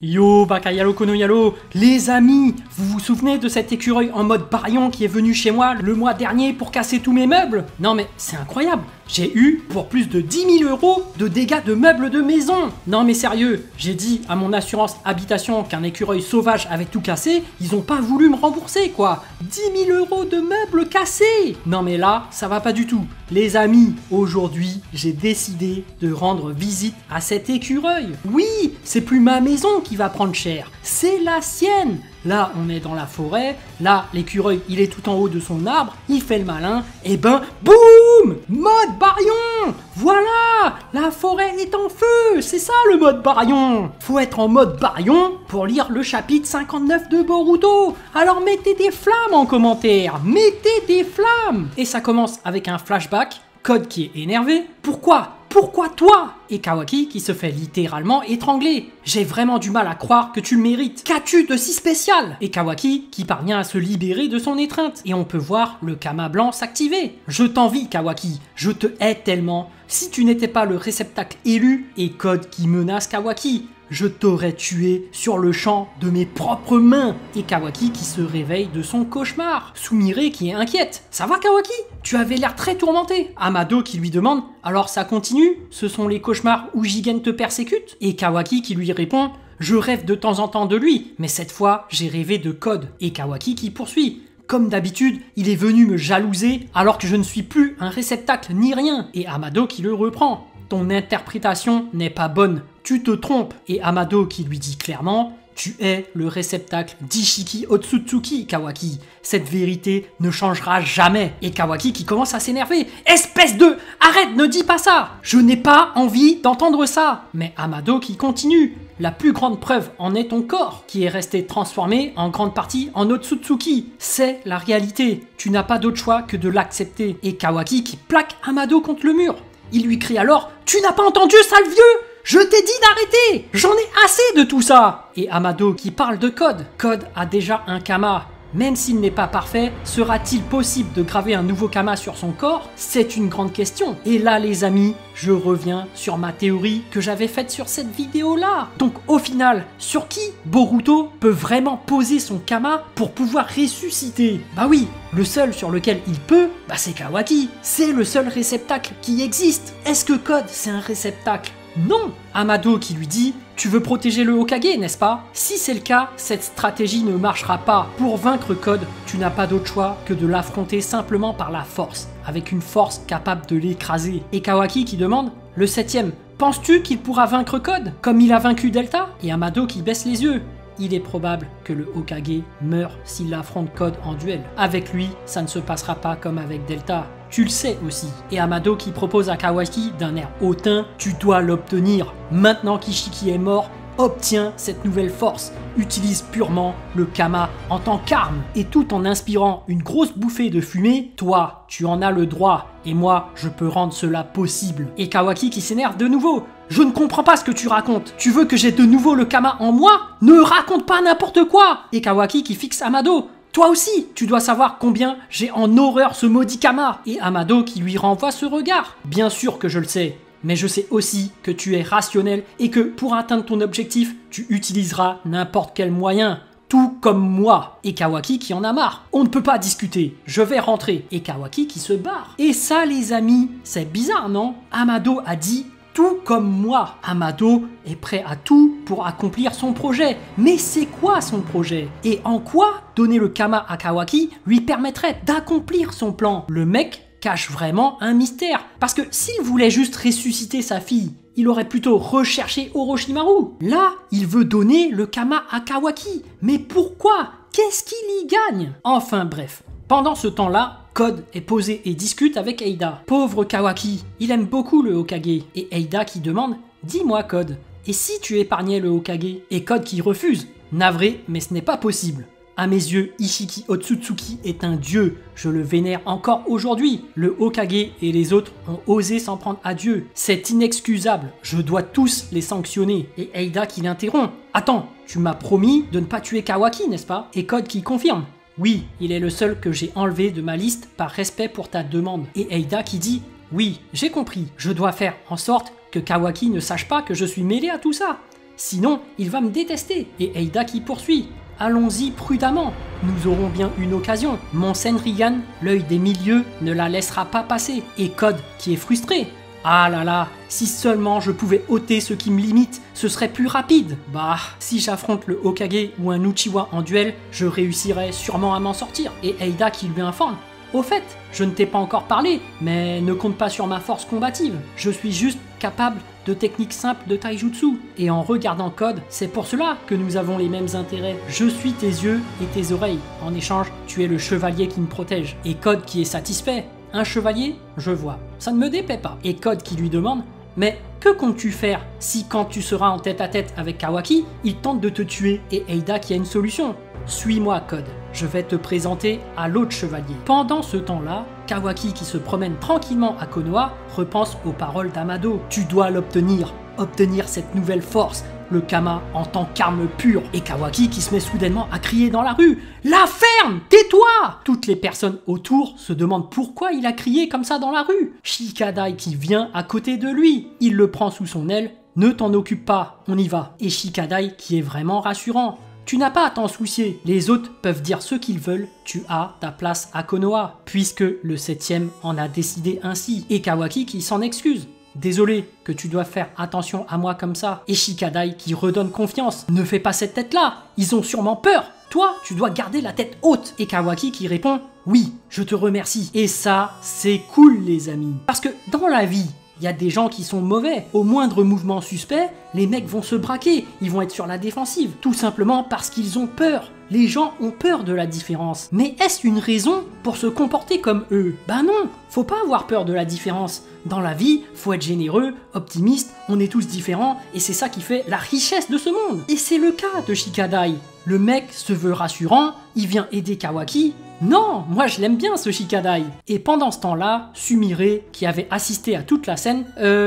Yo Bakayalo Konoyalo, les amis, vous vous souvenez de cet écureuil en mode baryon qui est venu chez moi le mois dernier pour casser tous mes meubles? Non mais c'est incroyable, j'ai eu pour plus de 10 000 € de dégâts de meubles de maison. Non mais sérieux, j'ai dit à mon assurance habitation qu'un écureuil sauvage avait tout cassé, ils ont pas voulu me rembourser quoi. 10 000 € de meubles cassés. Non mais là, ça va pas du tout. Les amis, aujourd'hui, j'ai décidé de rendre visite à cet écureuil. Oui, c'est plus ma maison qui va prendre cher, c'est la sienne. Là, on est dans la forêt, là, l'écureuil, il est tout en haut de son arbre, il fait le malin, et ben, boum! Mode baryon! Voilà! La forêt est en feu! C'est ça le mode baryon! Faut être en mode baryon pour lire le chapitre 59 de Boruto! Alors mettez des flammes en commentaire! Mettez des flammes! Et ça commence avec un flashback, Code qui est énervé. Pourquoi? Pourquoi toi? Et Kawaki qui se fait littéralement étrangler. J'ai vraiment du mal à croire que tu le mérites. Qu'as-tu de si spécial? Et Kawaki qui parvient à se libérer de son étreinte. Et on peut voir le Kama blanc s'activer. Je t'envie Kawaki, je te hais tellement. Si tu n'étais pas le réceptacle élu, et Code qui menace Kawaki, je t'aurais tué sur le champ de mes propres mains. Et Kawaki qui se réveille de son cauchemar. Sumire qui est inquiète. Ça va Kawaki? Tu avais l'air très tourmenté. Amado qui lui demande, alors ça continue? Ce sont les cauchemars où Jigen te persécute? Et Kawaki qui lui répond, je rêve de temps en temps de lui, mais cette fois j'ai rêvé de Code. Et Kawaki qui poursuit. Comme d'habitude, il est venu me jalouser alors que je ne suis plus un réceptacle ni rien. Et Amado qui le reprend. Ton interprétation n'est pas bonne, tu te trompes. Et Amado qui lui dit clairement, tu es le réceptacle d'Ishiki Otsutsuki, Kawaki. Cette vérité ne changera jamais. Et Kawaki qui commence à s'énerver. Espèce de... Arrête, ne dis pas ça. Je n'ai pas envie d'entendre ça. Mais Amado qui continue. La plus grande preuve en est ton corps, qui est resté transformé en grande partie en Otsutsuki. C'est la réalité. Tu n'as pas d'autre choix que de l'accepter. Et Kawaki qui plaque Amado contre le mur. Il lui crie alors « Tu n'as pas entendu, sale vieux ? Je t'ai dit d'arrêter! J'en ai assez de tout ça !» Et Amado qui parle de Code. Code a déjà un Kama. Même s'il n'est pas parfait, sera-t-il possible de graver un nouveau Kama sur son corps? C'est une grande question. Et là les amis, je reviens sur ma théorie que j'avais faite sur cette vidéo-là. Donc au final, sur qui Boruto peut vraiment poser son Kama pour pouvoir ressusciter? Bah oui, le seul sur lequel il peut, bah c'est Kawaki. C'est le seul réceptacle qui existe. Est-ce que Code c'est un réceptacle? Non! Amado qui lui dit « Tu veux protéger le Hokage, n'est-ce pas? Si c'est le cas, cette stratégie ne marchera pas. Pour vaincre Code, tu n'as pas d'autre choix que de l'affronter simplement par la force, avec une force capable de l'écraser. » Et Kawaki qui demande « Le 7ème, penses-tu qu'il pourra vaincre Code, comme il a vaincu Delta ?» Et Amado qui baisse les yeux. Il est probable que le Hokage meure s'il affronte Code en duel. Avec lui, ça ne se passera pas comme avec Delta. Tu le sais aussi. Et Amado qui propose à Kawaki d'un air hautain, tu dois l'obtenir. Maintenant qu'Ishiki est mort, obtiens cette nouvelle force. Utilise purement le Kama en tant qu'arme. Et tout en inspirant une grosse bouffée de fumée, toi, tu en as le droit. Et moi, je peux rendre cela possible. Et Kawaki qui s'énerve de nouveau. Je ne comprends pas ce que tu racontes. Tu veux que j'ai de nouveau le Kama en moi? Ne raconte pas n'importe quoi. Et Kawaki qui fixe Amado. Toi aussi, tu dois savoir combien j'ai en horreur ce maudit Kama. Et Amado qui lui renvoie ce regard. Bien sûr que je le sais. Mais je sais aussi que tu es rationnel et que pour atteindre ton objectif, tu utiliseras n'importe quel moyen. Tout comme moi. Et Kawaki qui en a marre. On ne peut pas discuter. Je vais rentrer. Et Kawaki qui se barre. Et ça les amis, c'est bizarre non? Amado a dit tout comme moi. Amado est prêt à tout pour accomplir son projet. Mais c'est quoi son projet? Et en quoi donner le Kama à Kawaki lui permettrait d'accomplir son plan? Le mec cache vraiment un mystère. Parce que s'il voulait juste ressusciter sa fille, il aurait plutôt recherché Orochimaru. Là, il veut donner le Kama à Kawaki. Mais pourquoi? Qu'est-ce qu'il y gagne? Enfin bref. Pendant ce temps-là, Code est posé et discute avec Eida. Pauvre Kawaki, il aime beaucoup le Hokage. Et Eida qui demande « Dis-moi Code, et si tu épargnais le Hokage ?» Et Code qui refuse. Navré, mais ce n'est pas possible. À mes yeux, Ishiki Otsutsuki est un dieu. Je le vénère encore aujourd'hui. Le Hokage et les autres ont osé s'en prendre à Dieu. C'est inexcusable. Je dois tous les sanctionner. Et Eida qui l'interrompt. Attends, tu m'as promis de ne pas tuer Kawaki, n'est-ce pas? Et Code qui confirme. Oui, il est le seul que j'ai enlevé de ma liste par respect pour ta demande. Et Eida qui dit « Oui, j'ai compris. Je dois faire en sorte que Kawaki ne sache pas que je suis mêlé à tout ça. sinon il va me détester. Et Eida qui poursuit. Allons-y prudemment, nous aurons bien une occasion. Mon Senrigan, l'œil des milieux, ne la laissera pas passer. Et Code qui est frustré. Ah là là, si seulement je pouvais ôter ce qui me limite, ce serait plus rapide. Bah, si j'affronte le Hokage ou un Uchiwa en duel, je réussirais sûrement à m'en sortir. Et Eida qui lui informe. Au fait, je ne t'ai pas encore parlé, mais ne compte pas sur ma force combative. Je suis juste capable de techniques simples de taijutsu. Et en regardant Code, c'est pour cela que nous avons les mêmes intérêts. Je suis tes yeux et tes oreilles. En échange, tu es le chevalier qui me protège. Et Code qui est satisfait. Un chevalier, je vois. Ça ne me déplaît pas. Et Code qui lui demande, mais que comptes-tu faire si quand tu seras en tête-à-tête avec Kawaki, il tente de te tuer? Et Eida qui a une solution. Suis-moi, Code. Je vais te présenter à l'autre chevalier. Pendant ce temps-là, Kawaki qui se promène tranquillement à Konoha repense aux paroles d'Amado. Tu dois l'obtenir. Obtenir cette nouvelle force, le Kama en tant qu'arme pure. Et Kawaki qui se met soudainement à crier dans la rue. La ferme! Tais-toi! Toutes les personnes autour se demandent pourquoi il a crié comme ça dans la rue. Shikadai qui vient à côté de lui. Il le prend sous son aile. Ne t'en occupe pas, on y va. Et Shikadai qui est vraiment rassurant. Tu n'as pas à t'en soucier, les autres peuvent dire ce qu'ils veulent, tu as ta place à Konoha, puisque le 7e en a décidé ainsi. Et Kawaki qui s'en excuse. Désolé que tu dois faire attention à moi comme ça. Et Shikadai qui redonne confiance. Ne fais pas cette tête-là, ils ont sûrement peur. Toi, tu dois garder la tête haute. Et Kawaki qui répond, oui, je te remercie. Et ça, c'est cool les amis. Parce que dans la vie, il y a des gens qui sont mauvais. Au moindre mouvement suspect, les mecs vont se braquer, ils vont être sur la défensive. Tout simplement parce qu'ils ont peur. Les gens ont peur de la différence. Mais est-ce une raison pour se comporter comme eux? Ben non, faut pas avoir peur de la différence. Dans la vie, faut être généreux, optimiste, on est tous différents et c'est ça qui fait la richesse de ce monde. Et c'est le cas de Shikadai. Le mec se veut rassurant, il vient aider Kawaki. Non, moi je l'aime bien ce Shikadai. Et pendant ce temps-là, Sumire, qui avait assisté à toute la scène,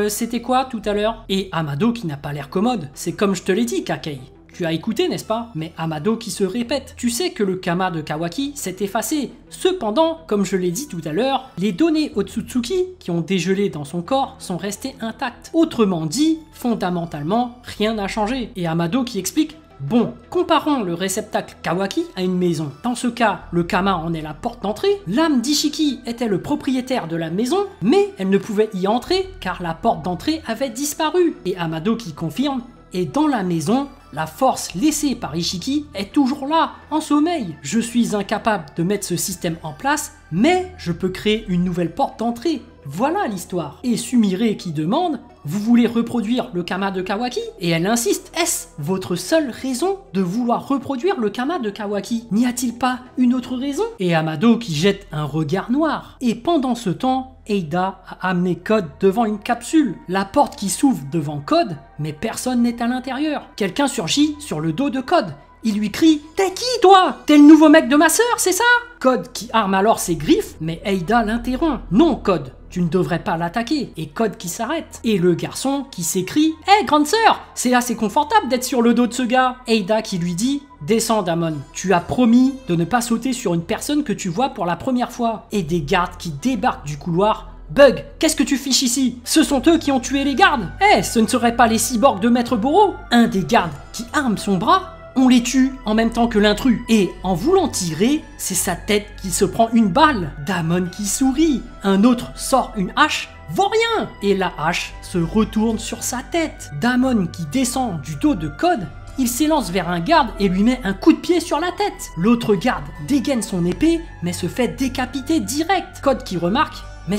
c'était quoi tout à l'heure? Et Amado qui n'a pas l'air commode. C'est comme je te l'ai dit, Kakei. Tu as écouté, n'est-ce pas? Mais Amado qui se répète. Tu sais que le Kama de Kawaki s'est effacé. Cependant, comme je l'ai dit tout à l'heure, les données Otsutsuki qui ont dégelé dans son corps sont restées intactes. Autrement dit, fondamentalement, rien n'a changé. Et Amado qui explique. Bon, comparons le réceptacle Kawaki à une maison. Dans ce cas, le Kama en est la porte d'entrée, l'âme d'Ishiki était le propriétaire de la maison, mais elle ne pouvait y entrer car la porte d'entrée avait disparu. Et Amado qui confirme, et dans la maison, la force laissée par Ishiki est toujours là, en sommeil. Je suis incapable de mettre ce système en place, mais je peux créer une nouvelle porte d'entrée. Voilà l'histoire. Et Sumire qui demande, vous voulez reproduire le Kama de Kawaki? Et elle insiste, est-ce votre seule raison de vouloir reproduire le Kama de Kawaki? N'y a-t-il pas une autre raison? Et Amado qui jette un regard noir. Et pendant ce temps, Eida a amené Code devant une capsule. La porte qui s'ouvre devant Code, mais personne n'est à l'intérieur. Quelqu'un surgit sur le dos de Code. Il lui crie « T'es qui toi? T'es le nouveau mec de ma sœur, c'est ça ?» Code qui arme alors ses griffes, mais Eida l'interrompt. « Non Code, tu ne devrais pas l'attaquer. » Et Code qui s'arrête. Et le garçon qui s'écrie « Hé grande sœur, c'est assez confortable d'être sur le dos de ce gars. » Eida qui lui dit « Descends Damon, tu as promis de ne pas sauter sur une personne que tu vois pour la première fois. » Et des gardes qui débarquent du couloir. Bug, qu'est-ce que tu fiches ici? Ce sont eux qui ont tué les gardes. Eh, ce ne seraient pas les cyborgs de Maître Boro? Un des gardes qui arme son bras, on les tue en même temps que l'intrus. Et en voulant tirer, c'est sa tête qui se prend une balle. Damon qui sourit. Un autre sort une hache, vaut rien. Et la hache se retourne sur sa tête. Damon qui descend du dos de Code, il s'élance vers un garde et lui met un coup de pied sur la tête. L'autre garde dégaine son épée, mais se fait décapiter direct. Code qui remarque, mais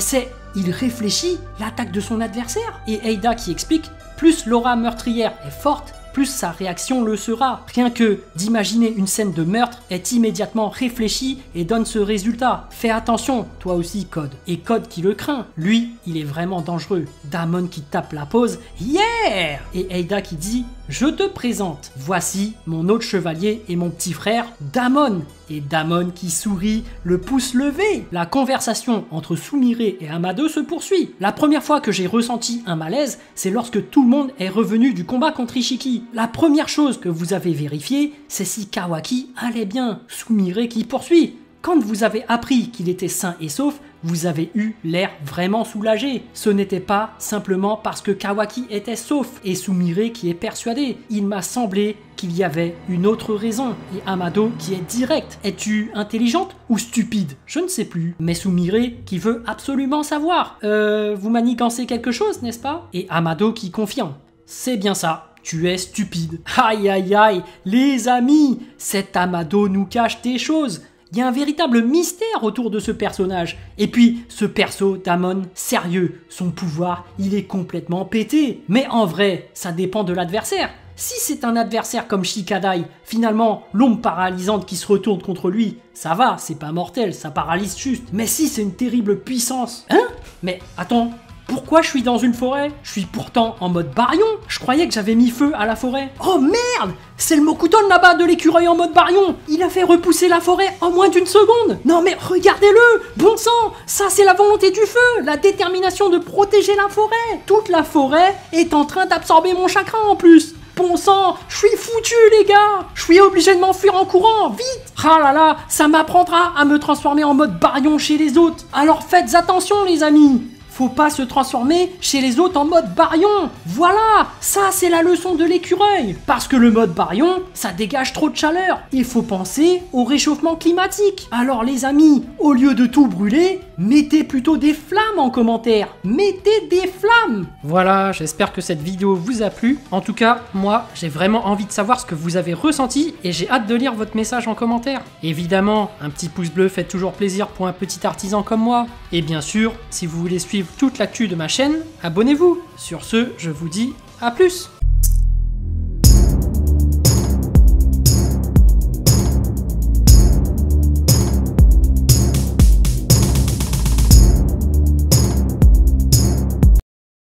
il réfléchit l'attaque de son adversaire. Et Eida qui explique, plus l'aura meurtrière est forte, plus sa réaction le sera. Rien que d'imaginer une scène de meurtre est immédiatement réfléchi et donne ce résultat. Fais attention, toi aussi Code. Et Code qui le craint, lui, il est vraiment dangereux. Damon qui tape la pause, yeah! Et Eida qui dit, je te présente, voici mon autre chevalier et mon petit frère Damon. Et Damon qui sourit, le pouce levé. La conversation entre Sumire et Amado se poursuit. La première fois que j'ai ressenti un malaise, c'est lorsque tout le monde est revenu du combat contre Ishiki. La première chose que vous avez vérifié, c'est si Kawaki allait bien. Sumire qui poursuit. Quand vous avez appris qu'il était sain et sauf, vous avez eu l'air vraiment soulagé. Ce n'était pas simplement parce que Kawaki était sauf et Sumire qui est persuadé. Il m'a semblé qu'il y avait une autre raison. Et Amado qui est direct. Es-tu intelligente ou stupide? Je ne sais plus. Mais Sumire qui veut absolument savoir. Vous manigancez quelque chose, n'est-ce pas? Et Amado qui confirme. C'est bien ça. Tu es stupide. Aïe aïe aïe, les amis, cet Amado nous cache des choses. Il y a un véritable mystère autour de ce personnage. Et puis, ce perso Damon, sérieux, son pouvoir, il est complètement pété. Mais en vrai, ça dépend de l'adversaire. Si c'est un adversaire comme Shikadai, finalement, l'ombre paralysante qui se retourne contre lui, ça va, c'est pas mortel, ça paralyse juste. Mais si c'est une terrible puissance... Hein? Mais attends... Pourquoi je suis dans une forêt? Je suis pourtant en mode baryon. Je croyais que j'avais mis feu à la forêt. Oh merde! C'est le Mokuton là-bas de l'écureuil en mode baryon. Il a fait repousser la forêt en moins d'une seconde. Non mais regardez-le! Bon sang! Ça c'est la volonté du feu! La détermination de protéger la forêt! Toute la forêt est en train d'absorber mon chakra en plus! Bon sang, je suis foutu les gars. Je suis obligé de m'enfuir en courant, vite. Ah là là, ça m'apprendra à me transformer en mode baryon chez les autres. Alors faites attention les amis. Faut pas se transformer chez les autres en mode baryon. Voilà, ça c'est la leçon de l'écureuil. Parce que le mode baryon, ça dégage trop de chaleur. Il faut penser au réchauffement climatique. Alors les amis, au lieu de tout brûler, mettez plutôt des flammes en commentaire. Mettez des flammes. Voilà, j'espère que cette vidéo vous a plu. En tout cas, moi, j'ai vraiment envie de savoir ce que vous avez ressenti et j'ai hâte de lire votre message en commentaire. Évidemment, un petit pouce bleu fait toujours plaisir pour un petit artisan comme moi. Et bien sûr, si vous voulez suivre toute l'actu de ma chaîne, abonnez-vous. Sur ce, je vous dis à plus.